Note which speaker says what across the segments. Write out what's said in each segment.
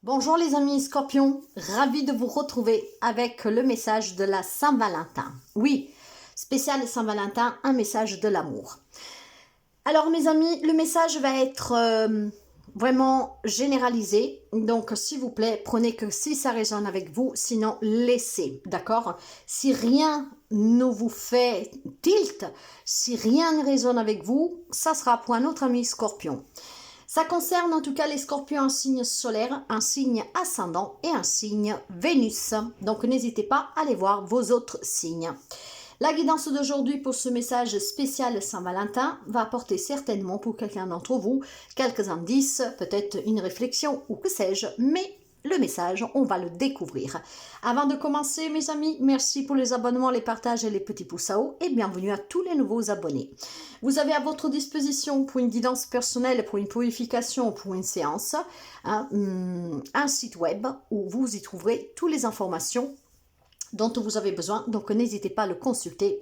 Speaker 1: Bonjour les amis Scorpions, ravi de vous retrouver avec le message de la Saint-Valentin. Oui, spécial Saint-Valentin, un message de l'amour. Alors mes amis, le message va être vraiment généralisé. Donc s'il vous plaît, prenez que si ça résonne avec vous, sinon laissez, d'accord? Si rien ne vous fait tilt, si rien ne résonne avec vous, ça sera pour un autre ami Scorpion. Ça concerne en tout cas les scorpions, un signe solaire, un signe ascendant et un signe Vénus. Donc n'hésitez pas à aller voir vos autres signes. La guidance d'aujourd'hui pour ce message spécial Saint-Valentin va apporter certainement pour quelqu'un d'entre vous quelques indices, peut-être une réflexion ou que sais-je, mais le message, on va le découvrir. Avant de commencer, mes amis, merci pour les abonnements, les partages et les petits pouces à haut et bienvenue à tous les nouveaux abonnés. Vous avez à votre disposition pour une guidance personnelle, pour une purification, pour une séance, un site web où vous y trouverez toutes les informations dont vous avez besoin, donc n'hésitez pas à le consulter.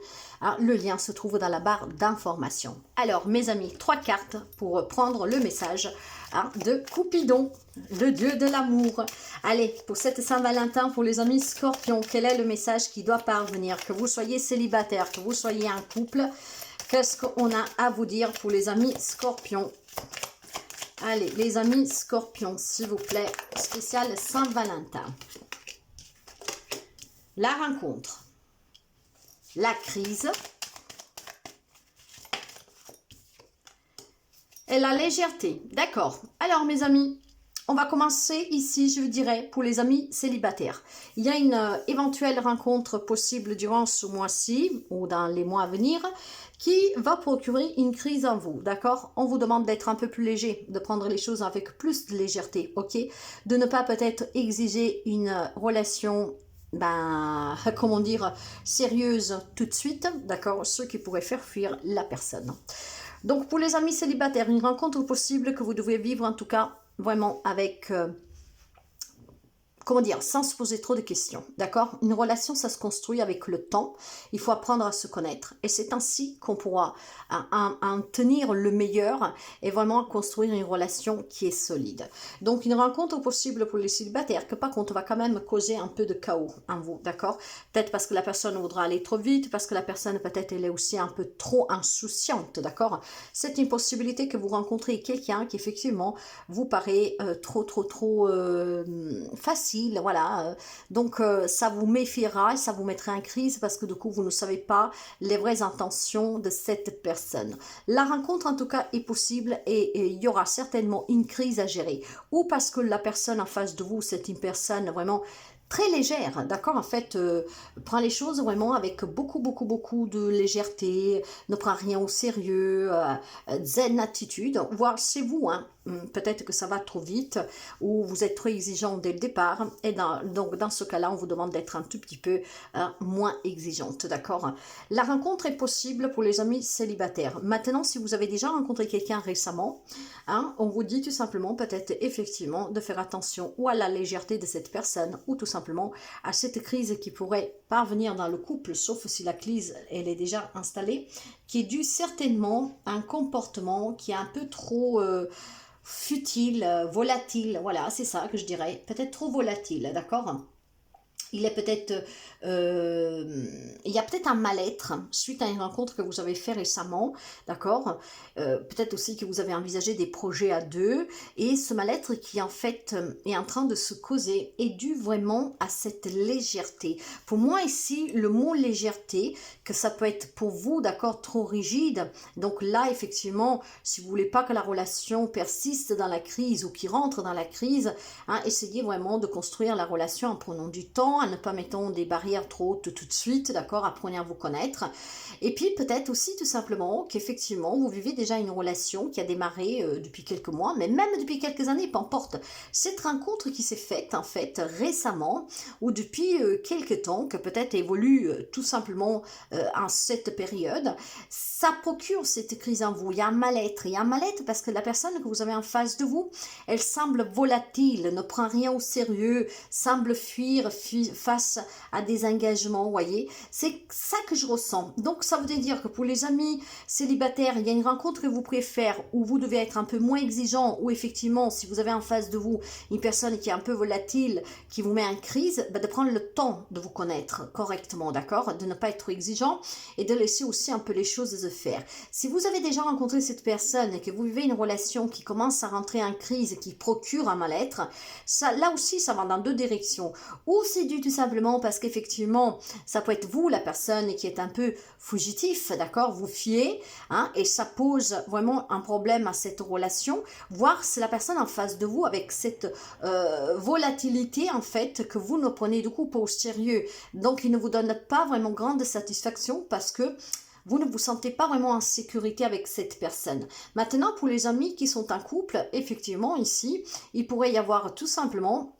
Speaker 1: Le lien se trouve dans la barre d'information. Alors, mes amis, 3 cartes pour prendre le message de Cupidon, le dieu de l'amour. Allez, pour cette Saint-Valentin, pour les amis Scorpions, quel est le message qui doit parvenir? Que vous soyez célibataire, que vous soyez un couple, qu'est-ce qu'on a à vous dire pour les amis Scorpions? Allez, les amis Scorpions, s'il vous plaît, spécial Saint-Valentin. La rencontre, la crise et la légèreté. D'accord. Alors, mes amis, on va commencer ici, je dirais, pour les amis célibataires. Il y a une éventuelle rencontre possible durant ce mois-ci ou dans les mois à venir qui va procurer une crise en vous, d'accord? On vous demande d'être un peu plus léger, de prendre les choses avec plus de légèreté, ok? De ne pas peut-être exiger une relation comment dire, sérieuse tout de suite, d'accord, ce qui pourrait faire fuir la personne. Donc pour les amis célibataires, une rencontre possible que vous devez vivre en tout cas vraiment avec comment dire, sans se poser trop de questions, d'accord? Une relation, ça se construit avec le temps, il faut apprendre à se connaître, et c'est ainsi qu'on pourra en tenir le meilleur, et vraiment construire une relation qui est solide. Donc une rencontre possible pour les célibataires, que par contre va quand même causer un peu de chaos en vous, d'accord? Peut-être parce que la personne voudra aller trop vite, parce que la personne peut-être elle est aussi un peu trop insouciante, d'accord? C'est une possibilité que vous rencontrez quelqu'un qui effectivement vous paraît trop facile, voilà, donc ça vous méfiera, ça vous mettra en crise parce que du coup vous ne savez pas les vraies intentions de cette personne. La rencontre en tout cas est possible et il y aura certainement une crise à gérer, ou parce que la personne en face de vous c'est une personne vraiment très légère, d'accord, en fait, prend les choses vraiment avec beaucoup de légèreté, ne prend rien au sérieux, zen attitude, voire c'est vous, hein, peut-être que ça va trop vite, ou vous êtes trop exigeant dès le départ, et donc dans ce cas-là, on vous demande d'être un tout petit peu moins exigeante, d'accord. La rencontre est possible pour les amis célibataires. Maintenant, si vous avez déjà rencontré quelqu'un récemment, hein, on vous dit tout simplement peut-être effectivement de faire attention ou à la légèreté de cette personne, ou tout simplement à cette crise qui pourrait parvenir dans le couple, sauf si la crise elle est déjà installée, qui est due certainement à un comportement qui est un peu trop futile, volatile, voilà, c'est ça que je dirais, peut-être trop volatile, d'accord? Il est peut-être, il y a peut-être un mal-être suite à une rencontre que vous avez fait récemment, d'accord? Peut-être aussi que vous avez envisagé des projets à deux, et ce mal-être qui en fait est en train de se causer est dû vraiment à cette légèreté. Pour moi ici, le mot légèreté, que ça peut être pour vous, d'accord, trop rigide. Donc là, effectivement, si vous voulez pas que la relation persiste dans la crise ou qui rentre dans la crise, hein, essayez vraiment de construire la relation en prenant du temps, à ne pas mettre des barrières trop hautes tout de suite, d'accord, apprenez à vous connaître. Et puis peut-être aussi tout simplement qu'effectivement vous vivez déjà une relation qui a démarré depuis quelques mois, mais même depuis quelques années, peu importe. Cette rencontre qui s'est faite en fait récemment ou depuis quelques temps, que peut-être évolue tout simplement en cette période, ça procure cette crise en vous. Il y a un mal-être, parce que la personne que vous avez en face de vous, elle semble volatile, ne prend rien au sérieux, semble fuir face à des engagements, vous voyez. C'est ça que je ressens. Donc, ça veut dire que pour les amis célibataires, il y a une rencontre que vous pouvez faire où vous devez être un peu moins exigeant, ou effectivement, si vous avez en face de vous une personne qui est un peu volatile, qui vous met en crise, de prendre le temps de vous connaître correctement, d'accord? De ne pas être trop exigeant et de laisser aussi un peu les choses se faire. Si vous avez déjà rencontré cette personne et que vous vivez une relation qui commence à rentrer en crise, qui procure un mal-être, ça, là aussi, ça va dans deux directions. Ou c'est dû tout simplement parce qu'effectivement, ça peut être vous, la personne qui est un peu fugitif, d'accord, vous fiez, hein, et ça pose vraiment un problème à cette relation, voire c'est la personne en face de vous avec cette volatilité, en fait, que vous ne prenez du coup pas au sérieux. Donc, il ne vous donne pas vraiment grande satisfaction parce que vous ne vous sentez pas vraiment en sécurité avec cette personne. Maintenant, pour les amis qui sont en couple, effectivement, ici, il pourrait y avoir tout simplement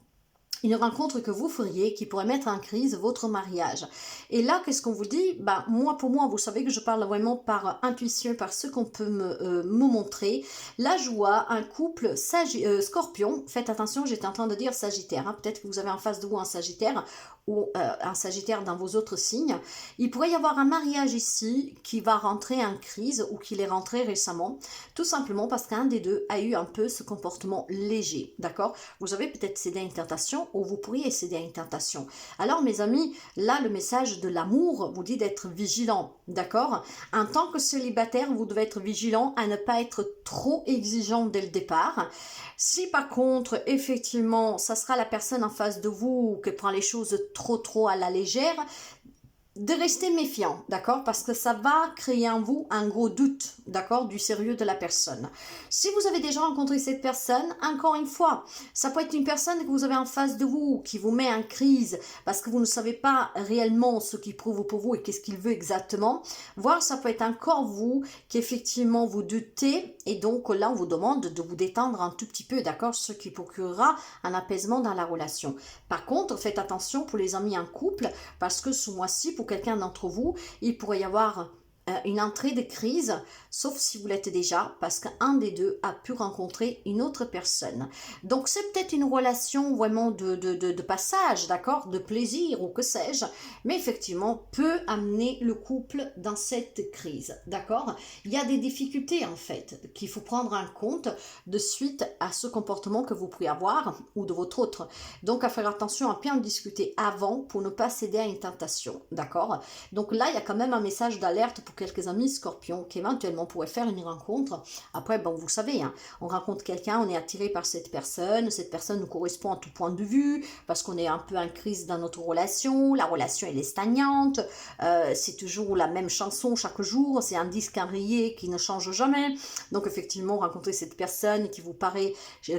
Speaker 1: une rencontre que vous feriez qui pourrait mettre en crise votre mariage. Et là, qu'est-ce qu'on vous dit? Moi, pour moi, vous savez que je parle vraiment par intuition, par ce qu'on peut me montrer. Là, je vois un couple Scorpion. Faites attention, j'étais en train de dire Sagittaire. Hein. Peut-être que vous avez en face de vous un Sagittaire ou un Sagittaire dans vos autres signes. Il pourrait y avoir un mariage ici qui va rentrer en crise ou qui est rentré récemment, tout simplement parce qu'un des deux a eu un peu ce comportement léger, d'accord? Vous avez peut-être cédé à une tentation ou vous pourriez céder à une tentation. Alors mes amis, là le message de l'amour vous dit d'être vigilant, d'accord? En tant que célibataire, vous devez être vigilant à ne pas être trop exigeant dès le départ. Si par contre, effectivement, ça sera la personne en face de vous qui prend les choses trop à la légère, de rester méfiant, d'accord? Parce que ça va créer en vous un gros doute, d'accord? Du sérieux de la personne. Si vous avez déjà rencontré cette personne, encore une fois, ça peut être une personne que vous avez en face de vous, qui vous met en crise, parce que vous ne savez pas réellement ce qu'il prouve pour vous et qu'est-ce qu'il veut exactement. Voire ça peut être encore vous, qui effectivement vous doutez, et donc là on vous demande de vous détendre un tout petit peu, d'accord? Ce qui procurera un apaisement dans la relation. Par contre, faites attention pour les amis en couple, parce que ce mois-ci, pour quelqu'un d'entre vous, il pourrait y avoir une entrée de crise, sauf si vous l'êtes déjà, parce qu'un des deux a pu rencontrer une autre personne. Donc c'est peut-être une relation vraiment de passage, d'accord, de plaisir ou que sais-je, mais effectivement peut amener le couple dans cette crise, d'accord. Il y a des difficultés en fait qu'il faut prendre en compte de suite à ce comportement que vous pourriez avoir ou de votre autre. Donc à faire attention à bien en discuter avant pour ne pas céder à une tentation, d'accord. Donc là il y a quand même un message d'alerte pour quelques amis Scorpions qui éventuellement pourraient faire une rencontre. Après, bon, vous savez, hein, on rencontre quelqu'un, on est attiré par cette personne nous correspond à tout point de vue, parce qu'on est un peu en crise dans notre relation, la relation elle est stagnante, c'est toujours la même chanson chaque jour, c'est un disque enrayé qui ne change jamais. Donc effectivement, rencontrer cette personne qui vous paraît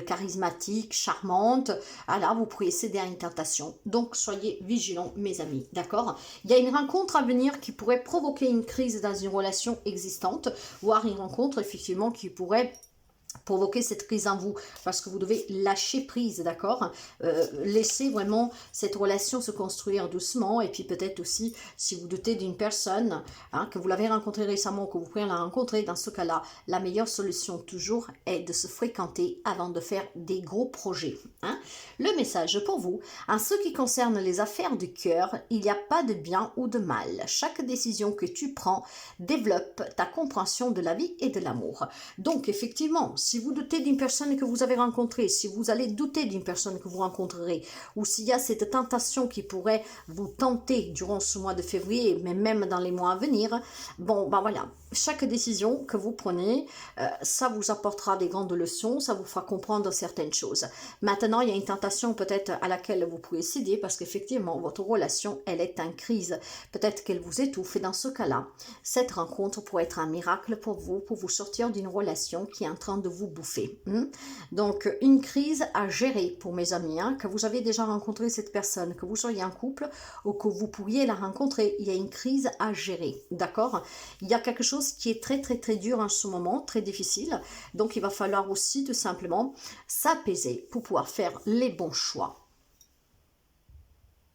Speaker 1: charismatique, charmante, alors vous pourriez céder à une tentation. Donc soyez vigilants, mes amis, d'accord? Il y a une rencontre à venir qui pourrait provoquer une crise dans une relation existante, voire une rencontre effectivement qui pourrait provoquer cette crise en vous, parce que vous devez lâcher prise, d'accord, laisser vraiment cette relation se construire doucement, et puis peut-être aussi, si vous doutez d'une personne, hein, que vous l'avez rencontrée récemment, que vous pourriez la rencontrer, dans ce cas-là, la meilleure solution toujours est de se fréquenter avant de faire des gros projets, hein. Le message pour vous, en ce qui concerne les affaires du cœur, il n'y a pas de bien ou de mal. Chaque décision que tu prends développe ta compréhension de la vie et de l'amour. Donc effectivement, si vous doutez d'une personne que vous avez rencontrée, si vous allez douter d'une personne que vous rencontrerez, ou s'il y a cette tentation qui pourrait vous tenter durant ce mois de février, mais même dans les mois à venir, bon, ben voilà, chaque décision que vous prenez, ça vous apportera des grandes leçons, ça vous fera comprendre certaines choses. Maintenant, il y a une tentation peut-être à laquelle vous pouvez céder, parce qu'effectivement, votre relation, elle est en crise. Peut-être qu'elle vous étouffe, et dans ce cas-là, cette rencontre pourrait être un miracle pour vous sortir d'une relation qui est en train de vous bouffer. Donc, une crise à gérer pour mes amis, hein, que vous avez déjà rencontré cette personne, que vous soyez en couple ou que vous pourriez la rencontrer, il y a une crise à gérer, d'accord? Il y a quelque chose qui est très dur en ce moment, très difficile, donc il va falloir aussi tout simplement s'apaiser pour pouvoir faire les bons choix.